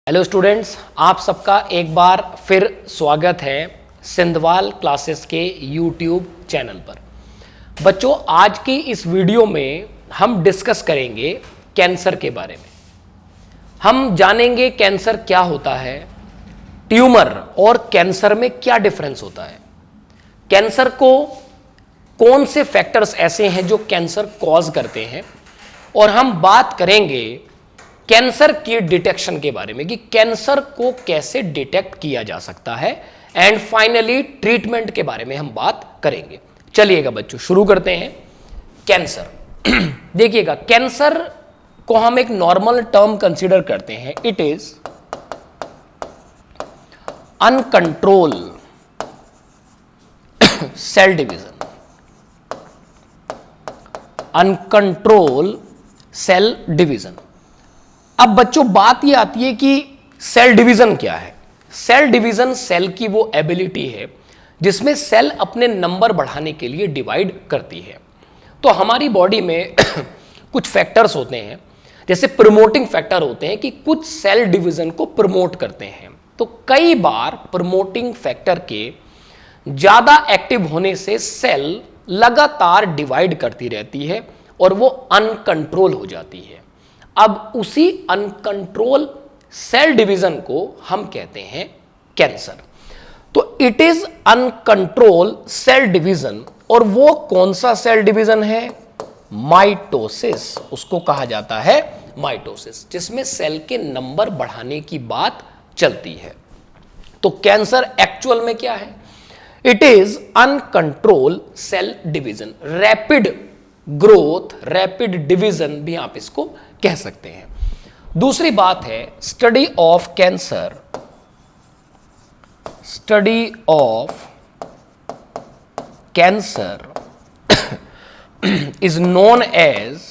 Hello students, आप सबका एक बार फिर स्वागत है सिंधवाल क्लासेस के यूट्यूब चैनल पर। बच्चों, आज की इस वीडियो में हम डिस्कस करेंगे कैंसर के बारे में। हम जानेंगे कैंसर क्या होता है, ट्यूमर और कैंसर में क्या डिफरेंस होता है, कैंसर को कौन से फैक्टर्स ऐसे हैं जो कैंसर कॉज करते हैं, और हम बात करेंगे कैंसर की डिटेक्शन के बारे में कि कैंसर को कैसे डिटेक्ट किया जा सकता है, एंड फाइनली ट्रीटमेंट के बारे में हम बात करेंगे। चलिएगा बच्चों, शुरू करते हैं। कैंसर देखिएगा, कैंसर को हम एक नॉर्मल टर्म कंसीडर करते हैं। It is uncontrol cell division, uncontrol cell division. अब बच्चों, बात ये आती है कि सेल डिवीजन क्या है। सेल डिवीजन सेल की वो एबिलिटी है जिसमें सेल अपने नंबर बढ़ाने के लिए डिवाइड करती है। तो हमारी बॉडी में कुछ फैक्टर्स होते हैं, जैसे प्रमोटिंग फैक्टर होते हैं कि कुछ सेल डिवीजन को प्रमोट करते हैं। तो कई बार प्रमोटिंग फैक्टर के ज्यादा एक्टिव होने से सेल लगातार डिवाइड करती रहती है और वो अनकंट्रोल हो जाती है। अब उसी अनकंट्रोल सेल डिवीजन को हम कहते हैं कैंसर। तो it is uncontrol cell division, और वो कौन सा सेल डिवीजन है? माइटोसिस, उसको कहा जाता है माइटोसिस, जिसमें सेल के नंबर बढ़ाने की बात चलती है। तो कैंसर एक्चुअल में क्या है? It is uncontrol cell division, rapid growth, rapid division भी आप इसको कह सकते हैं। दूसरी बात है study of cancer. Study of cancer is known as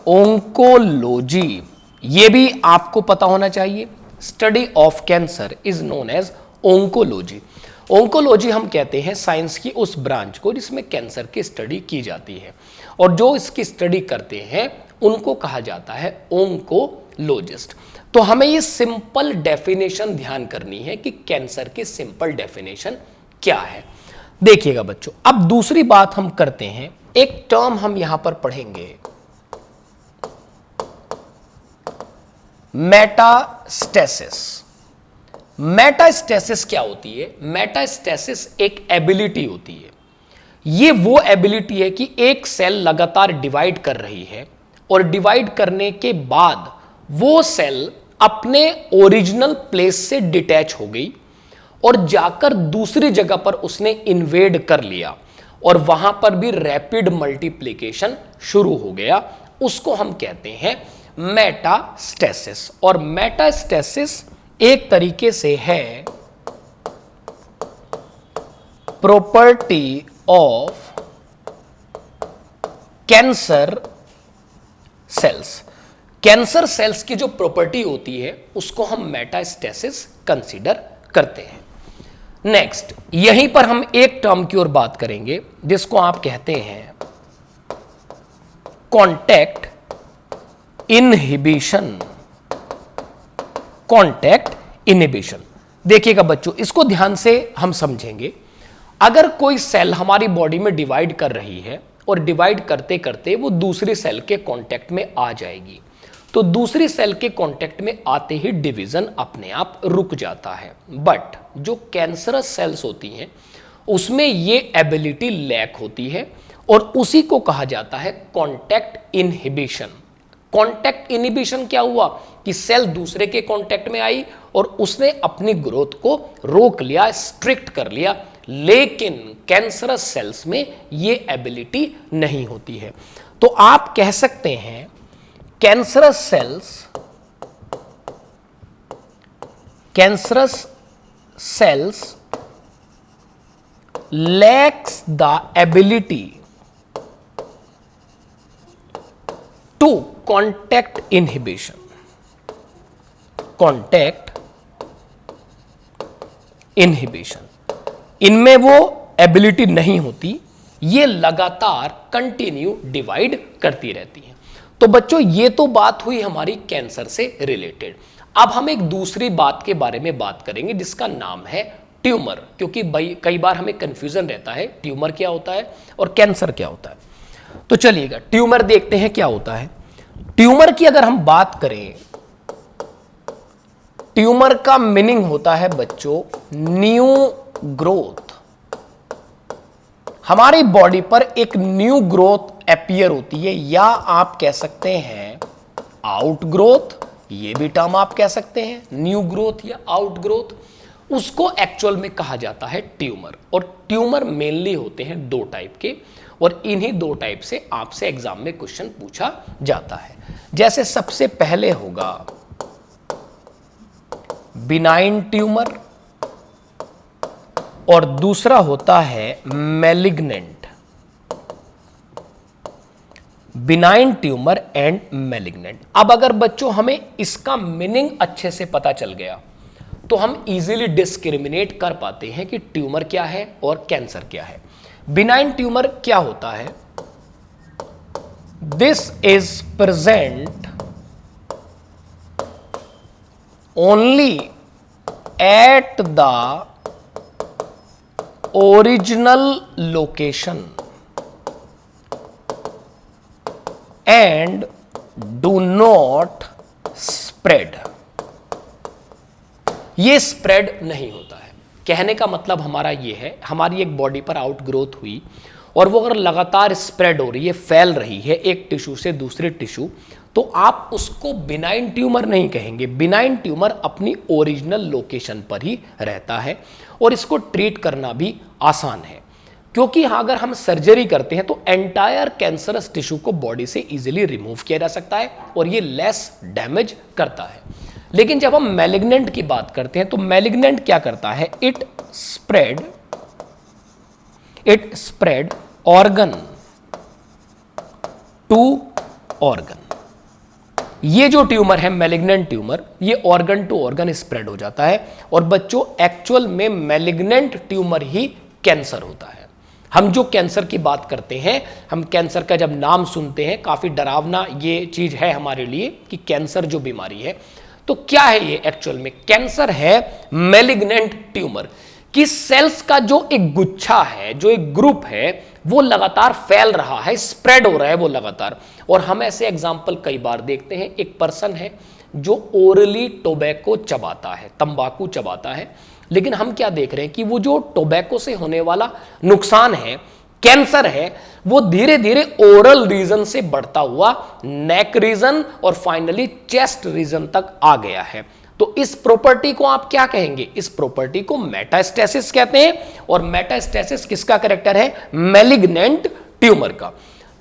oncology. यह भी आपको पता होना चाहिए। Study of cancer is known as oncology. Oncology हम कहते हैं साइंस की उस ब्रांच को जिसमें कैंसर की स्टडी की जाती है, और जो इसकी स्टडी करते हैं उनको कहा जाता है ओंकोलॉजिस्ट। तो हमें ये सिंपल डेफिनेशन ध्यान करनी है कि कैंसर की सिंपल डेफिनेशन क्या है। देखिएगा बच्चों, अब दूसरी बात हम करते हैं, एक टर्म हम यहां पर पढ़ेंगे, मेटास्टेसिस। मेटास्टेसिस क्या होती है? मेटास्टेसिस एक एबिलिटी होती है। ये वो एबिलिटी है कि एक सेल लगातार डिवाइड कर रही है, और डिवाइड करने के बाद वो सेल अपने ओरिजिनल प्लेस से डिटैच हो गई और जाकर दूसरी जगह पर उसने इन्वेड कर लिया, और वहां पर भी रैपिड मल्टीप्लिकेशन शुरू हो गया। उसको हम कहते हैं मेटास्टेसिस। और मेटास्टेसिस एक तरीके से है property of cancer cells. Cancer cells की जो प्रॉपर्टी होती है उसको हम मेटास्टेसिस कंसीडर करते हैं। नेक्स्ट, यहीं पर हम एक टर्म की ओर बात करेंगे जिसको आप कहते हैं कॉन्टैक्ट इनहिबिशन। कॉन्टैक्ट इनहिबिशन, देखिएगा बच्चों, इसको ध्यान से हम समझेंगे। अगर कोई सेल हमारी बॉडी में डिवाइड कर रही है और डिवाइड करते करते वो दूसरी सेल के कांटेक्ट में आ जाएगी, तो दूसरी सेल के कांटेक्ट में आते ही डिवीजन अपने आप रुक जाता है। बट जो कैंसरस सेल्स होती हैं उसमें ये एबिलिटी लैक होती है, और उसी को कहा जाता है कॉन्टैक्ट इनहिबिशन। कॉन्टैक्ट इनहिबिशन क्या हुआ कि सेल दूसरे के कांटेक्ट में आई और उसने अपनी ग्रोथ को रोक लिया, स्ट्रिक्ट कर लिया। लेकिन कैंसरस सेल्स में ये एबिलिटी नहीं होती है। तो आप कह सकते हैं cancerous cells lacks the ability to contact inhibition. Contact inhibition, इनमें वो एबिलिटी नहीं होती, ये लगातार कंटिन्यू डिवाइड करती रहती है। तो बच्चों ये तो बात हुई हमारी कैंसर से रिलेटेड। अब हम एक दूसरी बात के बारे में बात करेंगे जिसका नाम है ट्यूमर, क्योंकि कई बार हमें कंफ्यूजन रहता है ट्यूमर क्या होता है और कैंसर क्या होता है। तो चलिएगा ट्यूमर देखते हैं क्या होता है। ट्यूमर की अगर हम बात करें, ट्यूमर का मीनिंग होता है बच्चों न्यू ग्रोथ। हमारी बॉडी पर एक न्यू ग्रोथ अपीयर होती है, या आप कह सकते हैं आउट ग्रोथ, ये भी टर्म आप कह सकते हैं, न्यू ग्रोथ या आउट ग्रोथ। उसको एक्चुअल में कहा जाता है ट्यूमर। और ट्यूमर मेनली होते हैं दो टाइप के, और इन्हीं दो टाइप से आपसे एग्जाम में क्वेश्चन पूछा जाता है। जैसे सबसे पहले होगा बिनाइन ट्यूमर, और दूसरा होता है malignant. Benign tumour and malignant. अब अगर बच्चों हमें इसका मीनिंग अच्छे से पता चल गया तो हम इजीली डिस्क्रिमिनेट कर पाते हैं कि ट्यूमर क्या है और कैंसर क्या है। बिनाइन ट्यूमर क्या होता है? This is present only at the original location and do not spread. ये स्प्रेड नहीं होता है। कहने का मतलब हमारा ये है, हमारी एक बॉडी पर आउट ग्रोथ हुई और वो अगर लगातार स्प्रेड हो रही है, फैल रही है एक टिश्यू से दूसरे टिश्यू, तो आप उसको बिनाइन ट्यूमर नहीं कहेंगे। बिनाइन ट्यूमर अपनी ओरिजिनल लोकेशन पर ही रहता है और इसको ट्रीट करना भी आसान है, क्योंकि अगर हम सर्जरी करते हैं तो एंटायर कैंसरस टिश्यू को बॉडी से इजीली रिमूव किया जा सकता है और ये लेस डैमेज करता है। लेकिन जब हम मैलिग्नेंट की बात करते हैं तो मैलिग्नेंट क्या करता है? It spread organ to organ. ये जो ट्यूमर है मैलिग्नेंट ट्यूमर, ये ऑर्गन टू ऑर्गन स्प्रेड हो जाता है। और बच्चों एक्चुअल में मैलिग्नेंट ट्यूमर ही कैंसर होता है। हम जो कैंसर की बात करते हैं, हम कैंसर का जब नाम सुनते हैं काफी डरावना ये चीज है हमारे लिए कि कैंसर जो बीमारी है, तो क्या है ये एक्चुअल में? कैंसर है मैलिग्नेंट ट्यूमर कि सेल्स का जो एक गुच्छा है, जो एक ग्रुप है, वो लगातार फैल रहा है, स्प्रेड हो रहा है वो लगातार। और हम ऐसे एग्जाम्पल कई बार देखते हैं। एक पर्सन है जो ओरली टोबैको चबाता है, तंबाकू चबाता है, लेकिन हम क्या देख रहे हैं कि वो जो टोबैको से होने वाला नुकसान है, कैंसर है, वो धीरे धीरे ओरल रीजन से बढ़ता हुआ नेक रीजन और फाइनली चेस्ट रीजन तक आ गया है। तो इस प्रॉपर्टी को आप क्या कहेंगे? इस प्रॉपर्टी को मेटास्टेसिस कहते हैं। और मेटास्टेसिस किसका कैरेक्टर है? मैलिग्नेंट ट्यूमर का।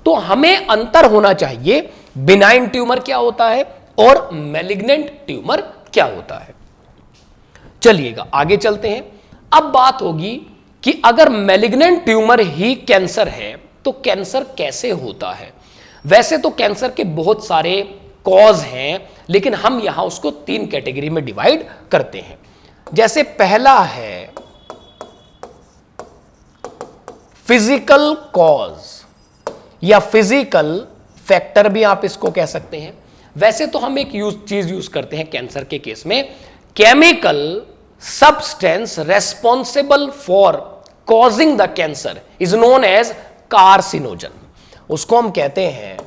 तो हमें अंतर होना चाहिए, बिनाइन ट्यूमर क्या होता है और मैलिग्नेंट ट्यूमर क्या होता है। चलिएगा आगे चलते हैं। अब बात होगी कि अगर मैलिग्नेंट ट्यूमर ही कैंसर है तो कैंसर कैसे होता है। वैसे तो कैंसर के बहुत सारे कॉज हैं, लेकिन हम यहां उसको 3 कैटेगरी में डिवाइड करते हैं। जैसे पहला है फिजिकल कॉज या फिजिकल फैक्टर भी आप इसको कह सकते हैं। वैसे तो हम एक चीज यूज करते हैं कैंसर के केस में, chemical substance responsible for causing the cancer is known as carcinogen. उसको हम कहते हैं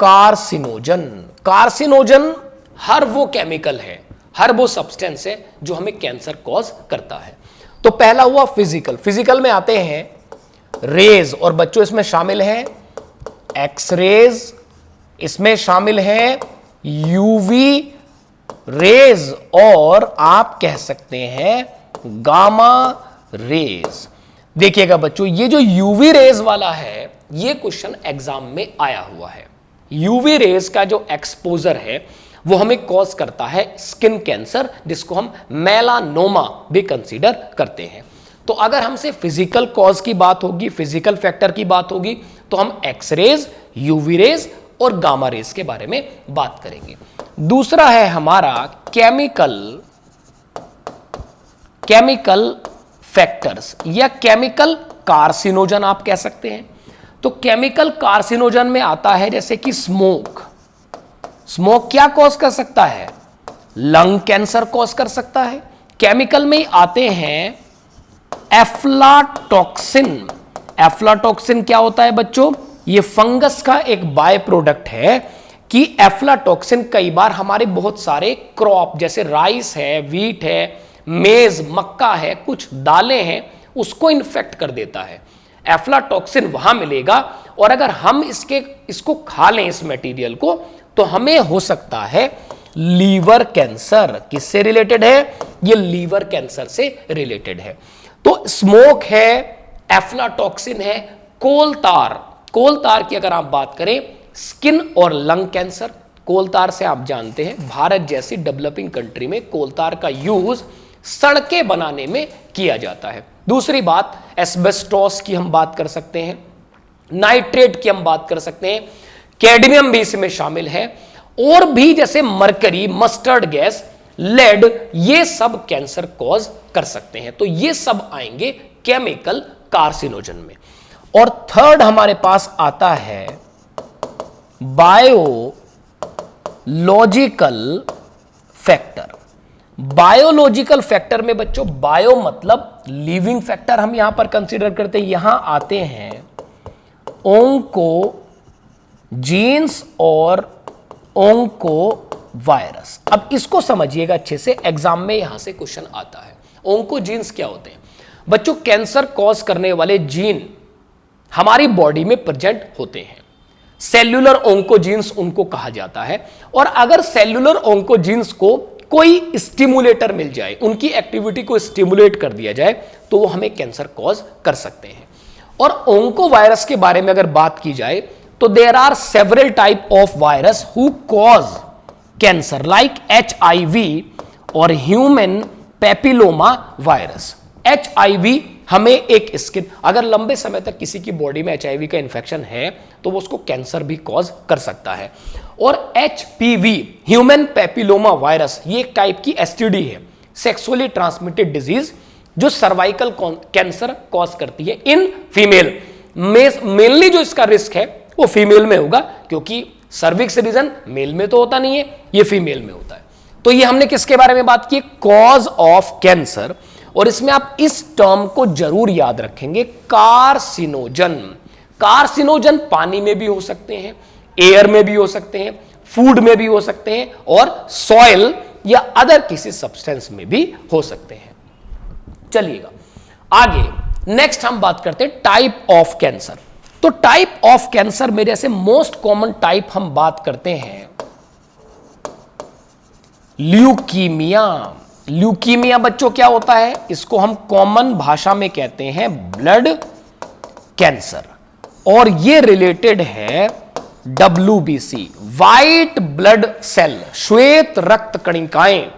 कार्सिनोजन। कार्सिनोजन हर वो केमिकल है, हर वो सब्सटेंस है जो हमें कैंसर कॉज करता है। तो पहला हुआ फिजिकल। फिजिकल में आते हैं रेज, और बच्चों इसमें शामिल है एक्स रेज, इसमें शामिल है यूवी रेज, और आप कह सकते हैं गामा रेज। देखिएगा बच्चों, ये जो यूवी रेज वाला है ये क्वेश्चन एग्जाम में आया हुआ है। यूवी रेज का जो एक्सपोजर है वो हमें कॉज करता है स्किन कैंसर, जिसको हम मेलानोमा भी कंसीडर करते हैं। तो अगर हमसे फिजिकल कॉज की बात होगी, फिजिकल फैक्टर की बात होगी, तो हम एक्स रेज, यूवी रेज और गामा रेज के बारे में बात करेंगे। दूसरा है हमारा केमिकल फैक्टर्स या केमिकल कार्सिनोजन आप कह सकते हैं। तो केमिकल कार्सिनोजन में आता है जैसे कि स्मोक। स्मोक क्या कॉज कर सकता है? लंग कैंसर कॉज कर सकता है। केमिकल में आते हैं एफ्लाटॉक्सिन। एफ्लाटॉक्सिन क्या होता है बच्चों? ये फंगस का एक बाय प्रोडक्ट है कि एफ्लाटॉक्सिन कई बार हमारे बहुत सारे क्रॉप जैसे राइस है, वीट है, मेज, मक्का है, कुछ दालें हैं, उसको इन्फेक्ट कर देता है। एफ्लाटॉक्सिन वहां मिलेगा और अगर हम इसको खा लें इस मटेरियल को, तो हमें हो सकता है लीवर कैंसर। किससे रिलेटेड है? ये लीवर कैंसर से रिलेटेड है। तो स्मोक है, एफ्लाटॉक्सिन है, कोलतार। कोलतार की अगर आप बात करें, स्किन और लंग कैंसर। कोलतार से आप जानते हैं भारत जैसी डेवलपिंग कंट्री में कोलतार का यूज सड़कें बनाने में किया जाता है। दूसरी बात, एस्बेस्टोस की हम बात कर सकते हैं, नाइट्रेट की हम बात कर सकते हैं, कैडमियम भी इसमें शामिल है, और भी जैसे मरकरी, मस्टर्ड गैस, लेड, ये सब कैंसर कॉज कर सकते हैं। तो ये सब आएंगे केमिकल कार्सिनोजन में। और थर्ड हमारे पास आता है बायोलॉजिकल फैक्टर। बायोलॉजिकल फैक्टर में बच्चों, बायो मतलब लिविंग फैक्टर हम यहां पर कंसीडर करते हैं। यहां आते हैं ओंकोजीन्स और ओंकोवायरस। अब इसको समझिएगा अच्छे से, एग्जाम में यहां से क्वेश्चन आता है। ओंकोजीन्स क्या होते हैं बच्चों? कैंसर कॉज करने वाले जीन हमारी बॉडी में प्रेजेंट होते हैं। सेल्यूलर ओंकोजीन्स उनको कहा जाता है। और अगर सेल्यूलर ओंकोजीन्स को कोई स्टिमुलेटर मिल जाए, उनकी एक्टिविटी को स्टिमुलेट कर दिया जाए, तो वो हमें कैंसर कॉज कर सकते हैं। और ओंकोवायरस के बारे में अगर बात की जाए, तो there are several type of virus who cause cancer like HIV और ह्यूमन पेपिलोमा वायरस। HIV हमें एक स्किन, अगर लंबे समय तक किसी की बॉडी में HIV का इंफेक्शन है, तो वो उसको कैंसर भी कॉज कर सकता है। और HPV ह्यूमन पेपिलोमा वायरस, ये एक टाइप की STD है, सेक्सुअली ट्रांसमिटेड डिजीज, जो सर्वाइकल कैंसर कॉज करती है इन फीमेल। मेनली जो इसका रिस्क है वो फीमेल में होगा, क्योंकि सर्विक्स रीजन मेल में तो होता नहीं है, ये फीमेल में होता है। तो ये हमने किसके बारे में बात की? Cause of cancer. और इसमें आप इस टर्म को जरूर याद रखेंगे, कार्सिनोजन। कार्सिनोजन पानी में भी हो सकते हैं, एयर में भी हो सकते हैं, फूड में भी हो सकते हैं, और सॉइल या अदर किसी सब्सटेंस में भी हो सकते हैं। चलिएगा आगे, नेक्स्ट हम बात करते हैं टाइप ऑफ कैंसर। तो टाइप ऑफ कैंसर में जैसे मोस्ट कॉमन टाइप हम बात करते हैं ल्यूकीमिया। ल्यूकीमिया बच्चों क्या होता है? इसको हम कॉमन भाषा में कहते हैं ब्लड कैंसर, और ये रिलेटेड है WBC, व्हाइट ब्लड सेल, श्वेत रक्त कणिकाएं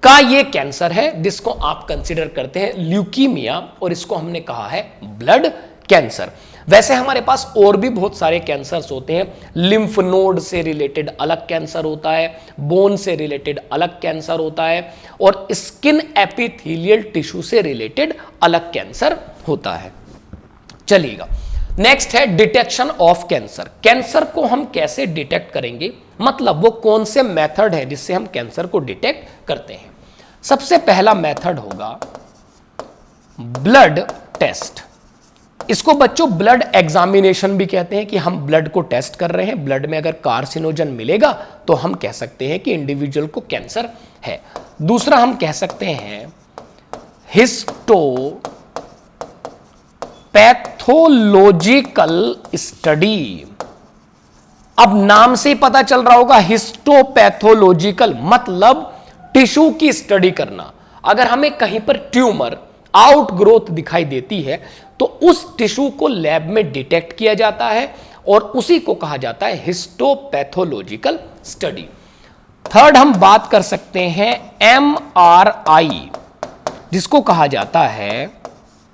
का ये कैंसर है, जिसको आप कंसीडर करते हैं ल्यूकीमिया, और इसको हमने कहा है ब्लड कैंसर। वैसे हमारे पास और भी बहुत सारे कैंसर्स होते हैं। लिम्फ नोड से रिलेटेड अलग कैंसर होता है, बोन से रिलेटेड अलग कैंसर होता है, और स्किन एपिथेलियल टिश्यू से रिलेटेड अलग कैंसर होता है। चलिएगा, नेक्स्ट है डिटेक्शन ऑफ कैंसर। कैंसर को हम कैसे डिटेक्ट करेंगे, मतलब वो कौन से मेथड है जिससे हम कैंसर को डिटेक्ट करते हैं। सबसे पहला मेथड होगा ब्लड टेस्ट। इसको बच्चों ब्लड एग्जामिनेशन भी कहते हैं, कि हम ब्लड को टेस्ट कर रहे हैं, ब्लड में अगर कार्सिनोजन मिलेगा तो हम कह सकते हैं कि इंडिविजुअल को कैंसर है। दूसरा हम कह सकते हैं हिस्टोपैथोलॉजिकल स्टडी। अब नाम से ही पता चल रहा होगा, हिस्टोपैथोलॉजिकल मतलब टिश्यू की स्टडी करना। अगर हमें कहीं पर ट्यूमर, आउटग्रोथ दिखाई देती है, तो उस टिश्यू को लैब में डिटेक्ट किया जाता है, और उसी को कहा जाता है हिस्टोपैथोलॉजिकल स्टडी। थर्ड हम बात कर सकते हैं MRI, जिसको कहा जाता है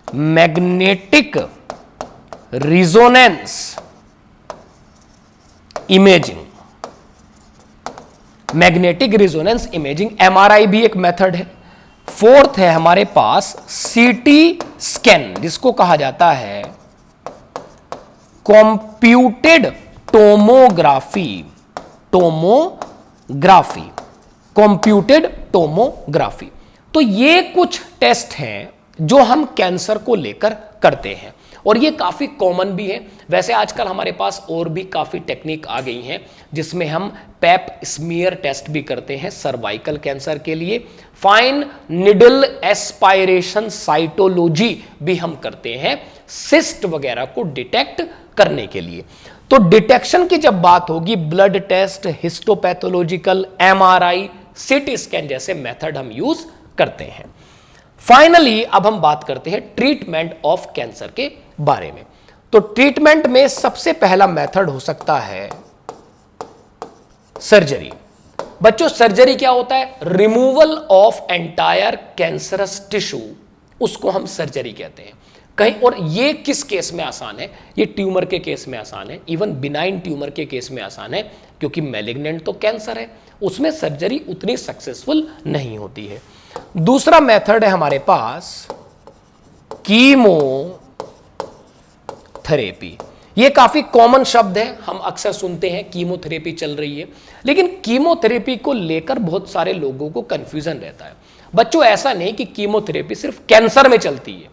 magnetic resonance imaging. Magnetic resonance imaging, MRI भी एक मेथड है। फोर्थ है हमारे पास CT स्कैन, जिसको कहा जाता है कंप्यूटेड टोमोग्राफी, कंप्यूटेड टोमोग्राफी। तो ये कुछ टेस्ट हैं जो हम कैंसर को लेकर करते हैं और ये काफी कॉमन भी है। वैसे आजकल हमारे पास और भी काफी टेक्निक आ गई हैं जिसमें हम पैप स्मीयर टेस्ट भी करते हैं सर्वाइकल कैंसर के लिए, फाइन निडल एस्पायरेशन साइटोलॉजी भी हम करते हैं सिस्ट वगैरह को डिटेक्ट करने के लिए। तो डिटेक्शन की जब बात होगी, blood test, histopathological, MRI, CT scan जैसे मेथड हम यूज करते हैं। फाइनली अब हम बात करते हैं ट्रीटमेंट ऑफ कैंसर के बारे में। तो ट्रीटमेंट में सबसे पहला मेथड हो सकता है सर्जरी। बच्चों सर्जरी क्या होता है? Removal of entire cancerous tissue, उसको हम सर्जरी कहते हैं कहीं। और ये किस केस में आसान है? ये ट्यूमर के केस में आसान है, इवन बिनाइन ट्यूमर के केस में आसान है, क्योंकि मैलिग्नेंट तो कैंसर है, उसमें सर्जरी उतनी सक्सेसफुल नहीं होती है। दूसरा मेथड है हमारे पास कीमोथेरेपी। ये काफी कॉमन शब्द है, हम अक्सर सुनते हैं कीमोथेरेपी चल रही है, लेकिन कीमोथेरेपी को लेकर बहुत सारे लोगों को कंफ्यूजन रहता है। बच्चों ऐसा नहीं कि कीमोथेरेपी सिर्फ कैंसर में चलती है।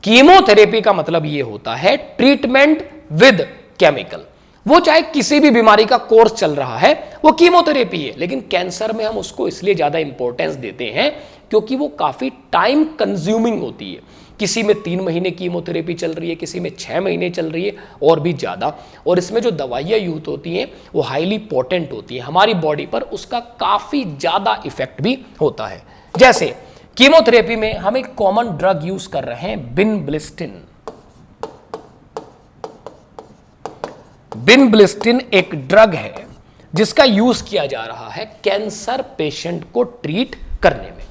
कीमोथेरेपी का मतलब यह होता है ट्रीटमेंट विद केमिकल। वो चाहे किसी भी बीमारी का कोर्स चल रहा है वो कीमोथेरेपी है, लेकिन कैंसर में हम उसको इसलिए ज्यादा इंपॉर्टेंस देते हैं क्योंकि वो काफी टाइम कंज्यूमिंग होती है। किसी में 3 महीने कीमोथेरेपी चल रही है, किसी में 6 महीने चल रही है और भी ज्यादा। और इसमें जो दवाइयां यूज होती हैं वो हाईली पोटेंट होती है, हमारी बॉडी पर उसका काफी ज्यादा इफेक्ट भी होता है। जैसे कीमोथेरेपी में हम एक कॉमन ड्रग यूज कर रहे हैं विनब्लिस्टिन। विनब्लिस्टिन एक ड्रग है जिसका यूज किया जा रहा है कैंसर पेशेंट को ट्रीट करने में।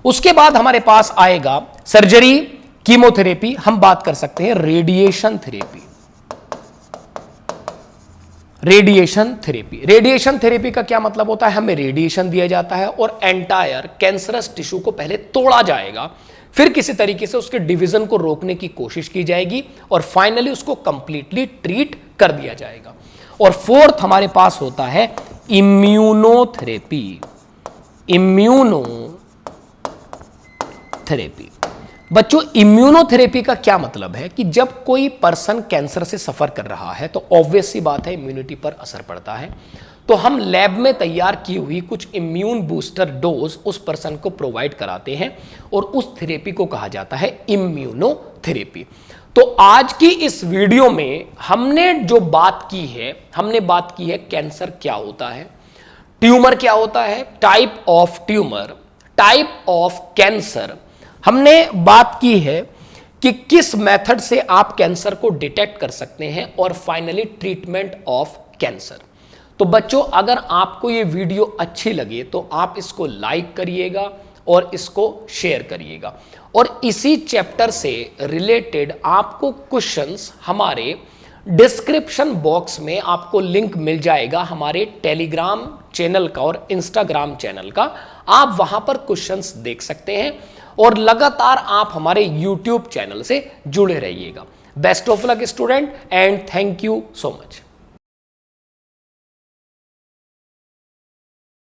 उसके बाद हमारे पास आएगा सर्जरी, कीमोथेरेपी, हम बात कर सकते हैं रेडिएशन थेरेपी। रेडिएशन थेरेपी का क्या मतलब होता है? हमें रेडिएशन दिया जाता है और एंटायर कैंसरस टिश्यू को पहले तोड़ा जाएगा, फिर किसी तरीके से उसके डिवीजन को रोकने की कोशिश की जाएगी और फाइनली उसको कंप्लीटली ट्रीट कर दिया जाएगा। और फोर्थ हमारे पास होता है इम्यूनोथेरेपी। बच्चों इम्यूनोथेरेपी का क्या मतलब है कि जब कोई पर्सन कैंसर से सफर कर रहा है तो ऑब्वियस सी बात है इम्यूनिटी पर असर पड़ता है। तो हम लैब में तैयार की हुई कुछ इम्यून बूस्टर डोज उस पर्सन को प्रोवाइड कराते हैं और उस थेरेपी को कहा जाता है इम्यूनोथेरेपी। तो आज की इस वीडियो में हमने जो बात की है, हमने बात की है कैंसर क्या होता है, ट्यूमर क्या होता है, type of tumour, type of cancer. हमने बात की है कि किस मेथड से आप कैंसर को डिटेक्ट कर सकते हैं और फाइनली ट्रीटमेंट ऑफ कैंसर। तो बच्चों अगर आपको ये वीडियो अच्छी लगे तो आप इसको लाइक करिएगा और इसको शेयर करिएगा। और इसी चैप्टर से रिलेटेड आपको क्वेश्चंस हमारे डिस्क्रिप्शन बॉक्स में आपको लिंक मिल जाएगा हमारे टेलीग्राम चैनल का और इंस्टाग्राम चैनल का। आप वहां पर क्वेश्चंस देख सकते हैं और लगातार आप हमारे यूट्यूब चैनल से जुड़े रहिएगा। Best of luck student and thank you so much.